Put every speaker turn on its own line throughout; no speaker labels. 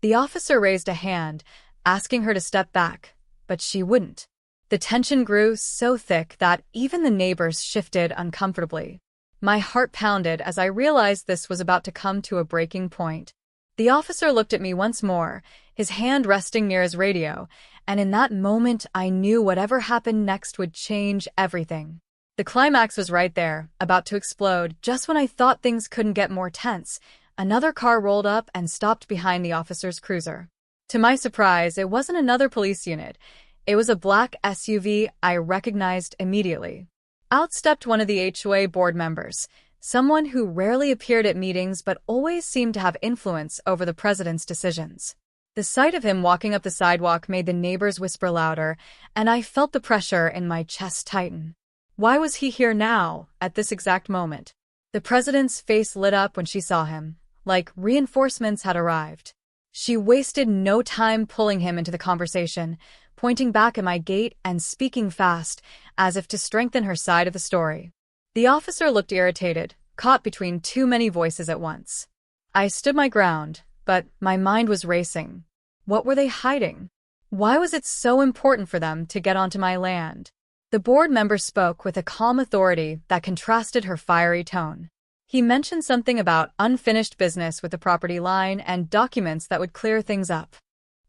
The officer raised a hand, asking her to step back, but she wouldn't. The tension grew so thick that even the neighbors shifted uncomfortably. My heart pounded as I realized this was about to come to a breaking point. The officer looked at me once more, his hand resting near his radio, and in that moment I knew whatever happened next would change everything. The climax was right there, about to explode. Just when I thought things couldn't get more tense, another car rolled up and stopped behind the officer's cruiser. To my surprise, it wasn't another police unit. It was a black SUV I recognized immediately. Out stepped one of the HOA board members, someone who rarely appeared at meetings but always seemed to have influence over the president's decisions. The sight of him walking up the sidewalk made the neighbors whisper louder, and I felt the pressure in my chest tighten. Why was he here now, at this exact moment? The president's face lit up when she saw him, like reinforcements had arrived. She wasted no time pulling him into the conversation, pointing back at my gate and speaking fast, as if to strengthen her side of the story. The officer looked irritated, caught between too many voices at once. I stood my ground, but my mind was racing. What were they hiding? Why was it so important for them to get onto my land? The board member spoke with a calm authority that contrasted her fiery tone. He mentioned something about unfinished business with the property line and documents that would clear things up.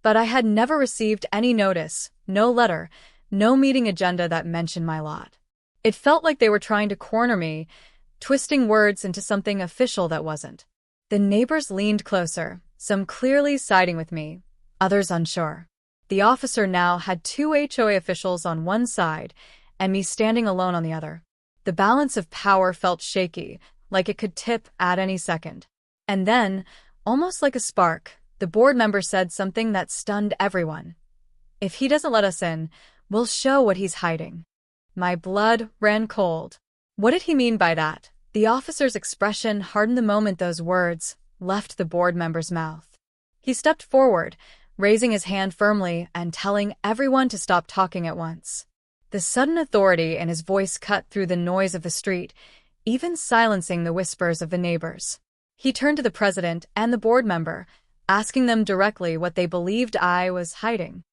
But I had never received any notice, no letter, no meeting agenda that mentioned my lot. It felt like they were trying to corner me, twisting words into something official that wasn't. The neighbors leaned closer, some clearly siding with me, others unsure. The officer now had two HOA officials on one side and me standing alone on the other. The balance of power felt shaky, like it could tip at any second. And then, almost like a spark, the board member said something that stunned everyone. "If he doesn't let us in, we'll show what he's hiding." My blood ran cold. What did he mean by that? The officer's expression hardened the moment those words left the board member's mouth. He stepped forward, raising his hand firmly and telling everyone to stop talking at once. The sudden authority in his voice cut through the noise of the street, even silencing the whispers of the neighbors. He turned to the president and the board member, asking them directly what they believed I was hiding.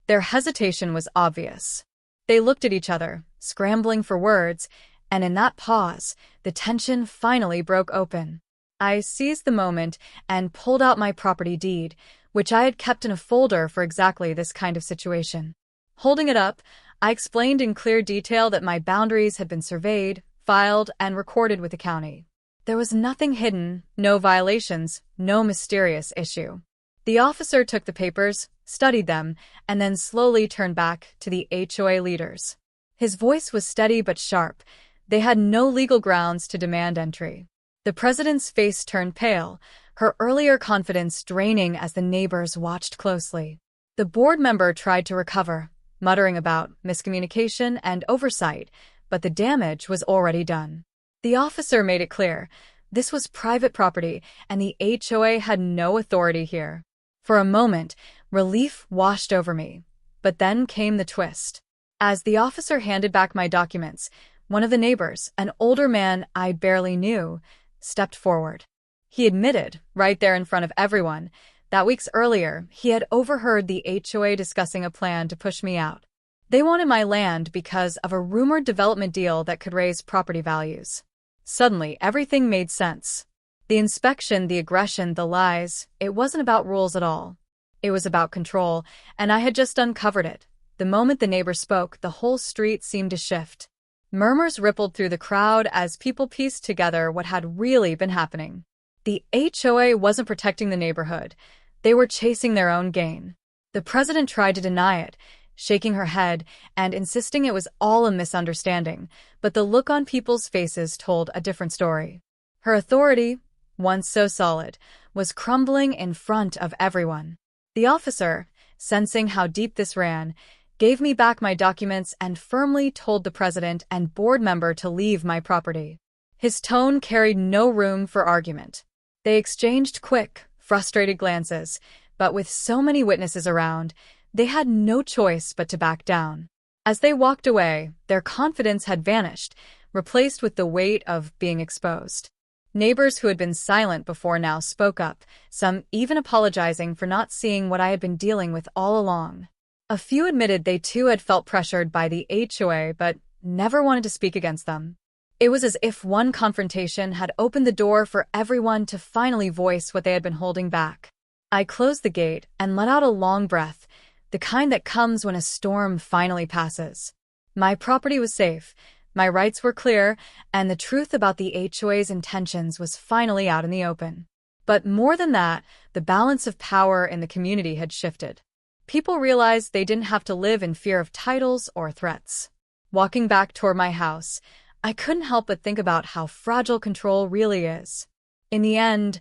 Their hesitation was obvious. They looked at each other, scrambling for words, and in that pause, the tension finally broke open. I seized the moment and pulled out my property deed, which I had kept in a folder for exactly this kind of situation. Holding it up, I explained in clear detail that my boundaries had been surveyed, filed, and recorded with the county. There was nothing hidden, no violations, no mysterious issue. The officer took the papers, studied them, and then slowly turned back to the HOA leaders. His voice was steady but sharp. They had no legal grounds to demand entry. The president's face turned pale, her earlier confidence draining as the neighbors watched closely. The board member tried to recover, muttering about miscommunication and oversight, but the damage was already done. The officer made it clear, this was private property and the HOA had no authority here. For a moment, relief washed over me. But then came the twist. As the officer handed back my documents, one of the neighbors, an older man I barely knew, stepped forward. He admitted, right there in front of everyone, that weeks earlier he had overheard the HOA discussing a plan to push me out. They wanted my land because of a rumored development deal that could raise property values. Suddenly, everything made sense. The inspection, the aggression, the lies, it wasn't about rules at all. It was about control, and I had just uncovered it. The moment the neighbor spoke, the whole street seemed to shift. Murmurs rippled through the crowd as people pieced together what had really been happening. The HOA wasn't protecting the neighborhood. They were chasing their own gain. The president tried to deny it, shaking her head and insisting it was all a misunderstanding, but the look on people's faces told a different story. Her authority, once so solid, was crumbling in front of everyone. The officer, sensing how deep this ran, gave me back my documents and firmly told the president and board member to leave my property. His tone carried no room for argument. They exchanged quick, frustrated glances, but with so many witnesses around, they had no choice but to back down. As they walked away, their confidence had vanished, replaced with the weight of being exposed. Neighbors who had been silent before now spoke up, some even apologizing for not seeing what I had been dealing with all along. A few admitted they too had felt pressured by the HOA but never wanted to speak against them. It was as if one confrontation had opened the door for everyone to finally voice what they had been holding back. I closed the gate and let out a long breath, the kind that comes when a storm finally passes. My property was safe, my rights were clear, and the truth about the HOA's intentions was finally out in the open. But more than that, the balance of power in the community had shifted. People realized they didn't have to live in fear of titles or threats. Walking back toward my house, I couldn't help but think about how fragile control really is. In the end,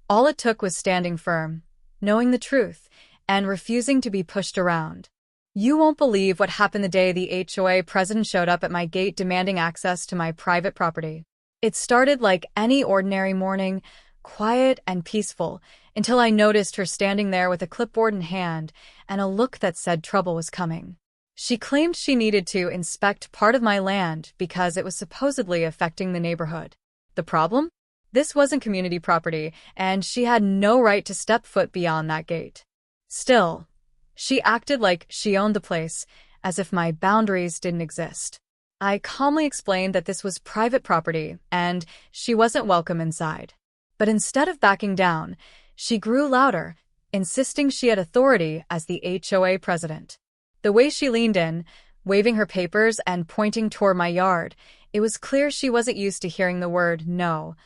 all it took was standing firm, knowing the truth, and refusing to be pushed around. You won't believe what happened the day the HOA president showed up at my gate demanding access to my private property. It started like any ordinary morning, quiet and peaceful, until I noticed her standing there with a clipboard in hand and a look that said trouble was coming. She claimed she needed to inspect part of my land because it was supposedly affecting the neighborhood. The problem? This wasn't community property, and she had no right to step foot beyond that gate. Still, she acted like she owned the place, as if my boundaries didn't exist. I calmly explained that this was private property and she wasn't welcome inside. But instead of backing down, she grew louder, insisting she had authority as the HOA president. The way she leaned in, waving her papers and pointing toward my yard, it was clear she wasn't used to hearing the word no.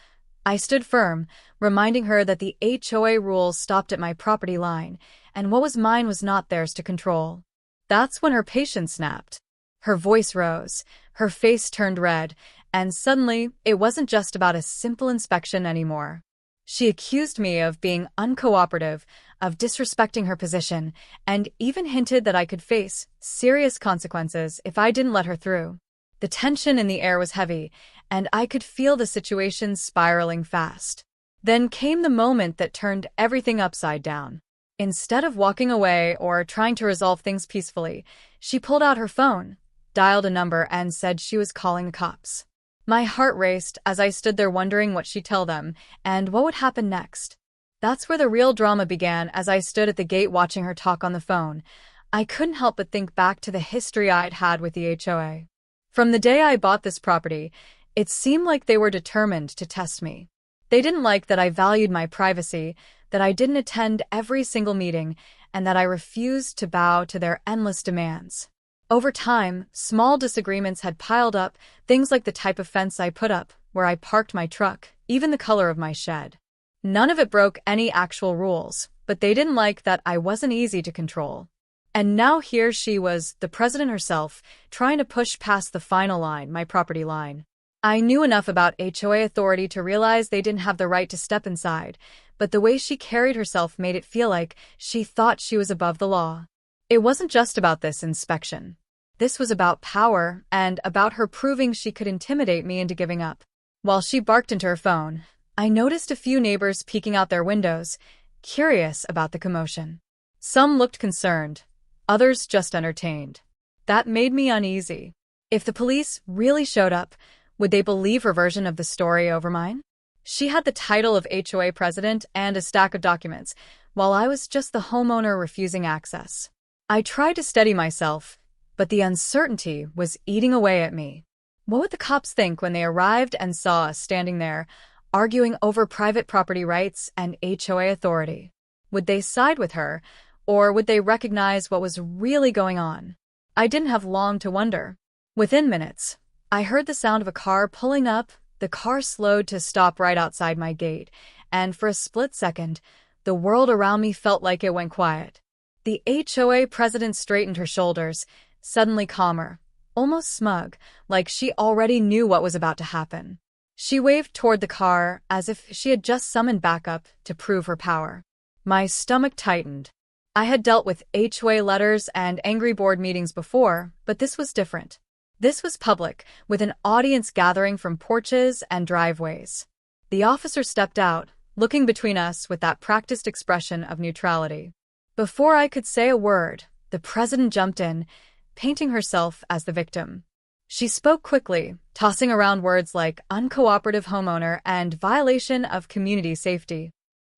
I stood firm, reminding her that the HOA rules stopped at my property line, and what was mine was not theirs to control. That's when her patience snapped. Her voice rose, her face turned red, and suddenly it wasn't just about a simple inspection anymore. She accused me of being uncooperative, of disrespecting her position, and even hinted that I could face serious consequences if I didn't let her through. The tension in the air was heavy, and I could feel the situation spiraling fast. Then came the moment that turned everything upside down. Instead of walking away or trying to resolve things peacefully, she pulled out her phone, dialed a number, and said she was calling the cops. My heart raced as I stood there wondering what she'd tell them and what would happen next. That's where the real drama began. As I stood at the gate watching her talk on the phone, I couldn't help but think back to the history I'd had with the HOA. From the day I bought this property, it seemed like they were determined to test me. They didn't like that I valued my privacy, that I didn't attend every single meeting, and that I refused to bow to their endless demands. Over time, small disagreements had piled up, things like the type of fence I put up, where I parked my truck, even the color of my shed. None of it broke any actual rules, but they didn't like that I wasn't easy to control. And now here she was, the president herself, trying to push past the final line, my property line. I knew enough about HOA authority to realize they didn't have the right to step inside, but the way she carried herself made it feel like she thought she was above the law. It wasn't just about this inspection. This was about power and about her proving she could intimidate me into giving up. While she barked into her phone, I noticed a few neighbors peeking out their windows, curious about the commotion. Some looked concerned, others just entertained. That made me uneasy. If the police really showed up, would they believe her version of the story over mine? She had the title of HOA president and a stack of documents, while I was just the homeowner refusing access. I tried to steady myself, but the uncertainty was eating away at me. What would the cops think when they arrived and saw us standing there, arguing over private property rights and HOA authority? Would they side with her, or would they recognize what was really going on? I didn't have long to wonder. Within minutes, I heard the sound of a car pulling up. The car slowed to stop right outside my gate, and for a split second, the world around me felt like it went quiet. The HOA president straightened her shoulders, suddenly calmer, almost smug, like she already knew what was about to happen. She waved toward the car as if she had just summoned backup to prove her power. My stomach tightened. I had dealt with HOA letters and angry board meetings before, but this was different. This was public, with an audience gathering from porches and driveways. The officer stepped out, looking between us with that practiced expression of neutrality. Before I could say a word, the president jumped in, painting herself as the victim. She spoke quickly, tossing around words like uncooperative homeowner and violation of community safety.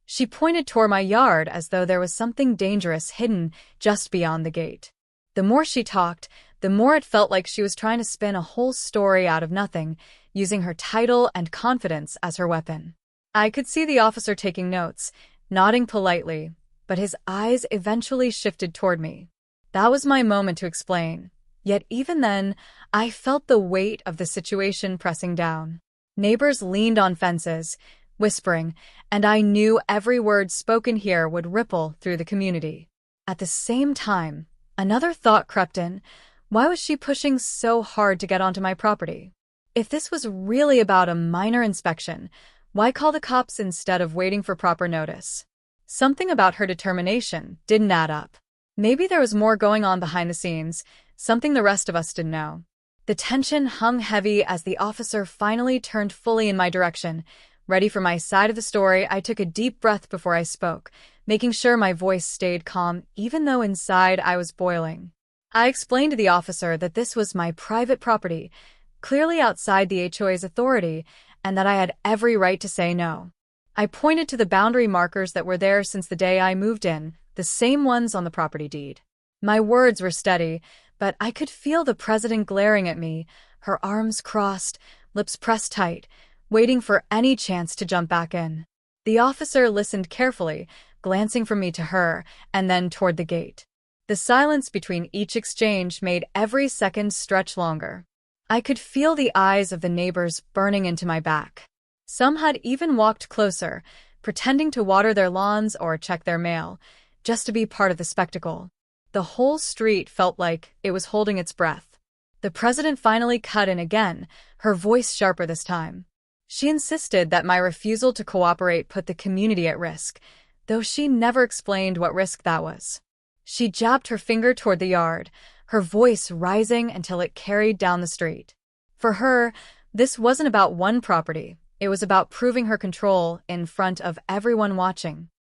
She pointed toward my yard as though there was something dangerous hidden just beyond the gate. The more she talked, the more it felt like she was trying to spin a whole story out of nothing, using her title and confidence as her weapon. I could see the officer taking notes, nodding politely, but his eyes eventually shifted toward me. That was my moment to explain. Yet even then, I felt the weight of the situation pressing down. Neighbors leaned on fences, whispering, and I knew every word spoken here would ripple through the community. At the same time, another thought crept in. Why was she pushing so hard to get onto my property? If this was really about a minor inspection, why call the cops instead of waiting for proper notice? Something about her determination didn't add up. Maybe there was more going on behind the scenes, something the rest of us didn't know. The tension hung heavy as the officer finally turned fully in my direction. Ready for my side of the story, I took a deep breath before I spoke, making sure my voice stayed calm even though inside I was boiling. I explained to the officer that this was my private property, clearly outside the HOA's authority, and that I had every right to say no. I pointed to the boundary markers that were there since the day I moved in, the same ones on the property deed. My words were steady, but I could feel the president glaring at me, her arms crossed, lips pressed tight, waiting for any chance to jump back in. The officer listened carefully, glancing from me to her, and then toward the gate. The silence between each exchange made every second stretch longer. I could feel the eyes of the neighbors burning into my back. Some had even walked closer, pretending to water their lawns or check their mail, just to be part of the spectacle. The whole street felt like it was holding its breath. The president finally cut in again, her voice sharper this time. She insisted that my refusal to cooperate put the community at risk, though she never explained what risk that was. She jabbed her finger toward the yard, her voice rising until it carried down the street. For her, this wasn't about one property. It was about proving her control in front of everyone watching.